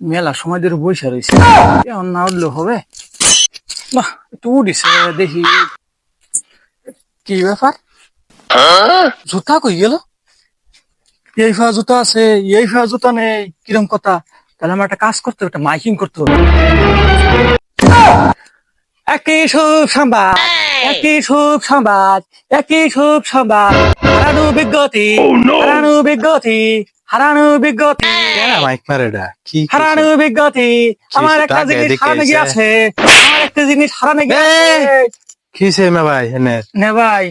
মেলা সময় ধরে বসে রয়েছে, এখন না উঠলেও হবে না। একটু উঠিছে দেখি কি ব্যাপার, জুতা কই গেল? এই ফা জুতা আছে, এই ফা জুতা নেই, কিরম কথা? তাহলে আমার একটা কাজ করতে হবে, একটা মাইকিং করতে হবে। একই সুখ সংবাদ, একই সুখ সংবাদ, একই সুখ সংবাদ, হারানো বিজ্ঞতি, হারানো বিজ্ঞতি, হারানো বিজ্ঞতি, মাইক মারে এটা কি হারানো বিজ্ঞতি। আমার একটা টাকা জিনিস এদিকে হারানো এসে। গিয়েছে, আমার একটা জিনিস হারানো গিয়েছে। কিসে মে ভাই এনে নে ভাই,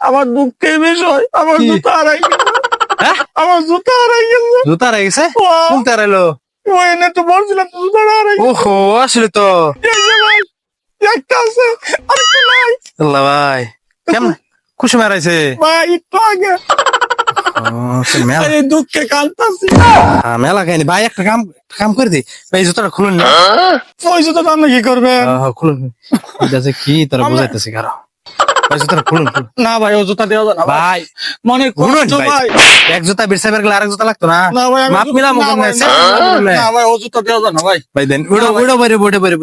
আমার দুঃখের বিষয়, আমার কি? জুতা হারাই গেছে, হ্যাঁ? আমার জুতা হারাই গেছে। জুতা রয়ে গেছে ও, কোনটা রইলো? ও এনে তো বলছিলাম তো জুতা হারাই গেছে। ওহো আসলে তো এই যে ভাই, একটা আছে, আরেকটা নাই। আল্লাহ ভাই কেমন খুশি মারাইছে ভাই একটু আগে মেলা এই দুঃখে কাঁদতাছি। মেলা খাইনি ভাই একটা কাম করে দি ভাই এই জুতাটা খুলুন না ওই জুতাটা আপনি কি করবেন? খুলুন এটা যে কি তোরা বুঝাইতেছি কারো ভাই জুতাটা খুলুন খুলুন। না ভাই, ও জুতা দেওয়া যায় না ভাই, ভাই মনে খুলুন কষ্ট ভাই। এক জুতা বিরসাইবার গেলে আরেক জুতা লাগতো না না ভাই, আমি মাপ জুতা- মিলাম না ভাই, না ভাই, ও জুতা দেওয়া যায় না ভাই। ভাই দেন উড়ো না ভাই। উড়ো বেরে বটে বেরে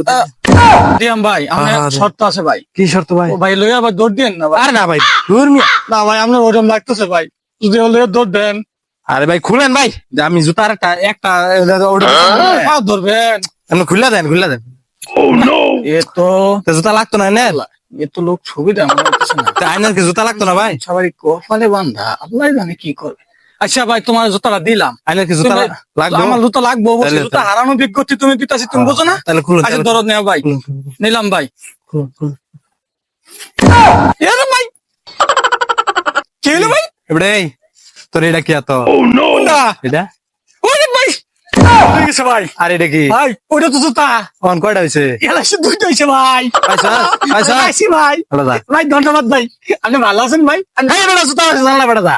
দিয়াম ভাই, আমার আরে। শর্ত আছে ভাই। কি শর্ত ভাই ও ভাই লইয়া আবার দৌড় দেন না ভাই। আরে না ভাই দূর মিয়া না ভাই, আপনার ওরকম লাগতেছে ভাই, যদি ও লইয়া দৌড় দেন। আরে ভাই খুলেন ভাই যে আমি জুতা আর একটা হাত ধরবেন। আপনি খুলে দেন এ তো তো জুতা লাগতো না না এ তো লোক সুবিধা মনে হচ্ছে না। আইনার কি জুতা লাগতো না ভাই সবাই কপালে বান্ধা, আল্লাহ জানে কি করবে। আচ্ছা ভাই, তোমার জুতাটা দিলাম। আইনার কি জুতা তুমি- লাগবে আমার জুতা লাগবো অবশ্যই, তাহলে- জুতা হারানো বিজ্ঞপ্তি তুমি দিতাছি, তুমি বোঝো না? তাহলে খুলুন আচ্ছা ধরো নেও ভাই, নিলাম ভাই। এরে ভাই, কি হলো ভাই? এবারে তোর এটা কি এত না, এটা ওরে ভাই, হয়ে গেছে ভাই। আর এটা কি ভাই ওইটা তো জুতা, অন কয়টা হয়েছে এলাইছে দুইটা হয়েছে ভাই। পয়সা পয়সা আইসি ভাই, ভালো যা ভাই ধন্যবাদ ভাই, আপনি ভালো আছেন ভাই? এই বেটা জুতা আছে জানলা বেটা যা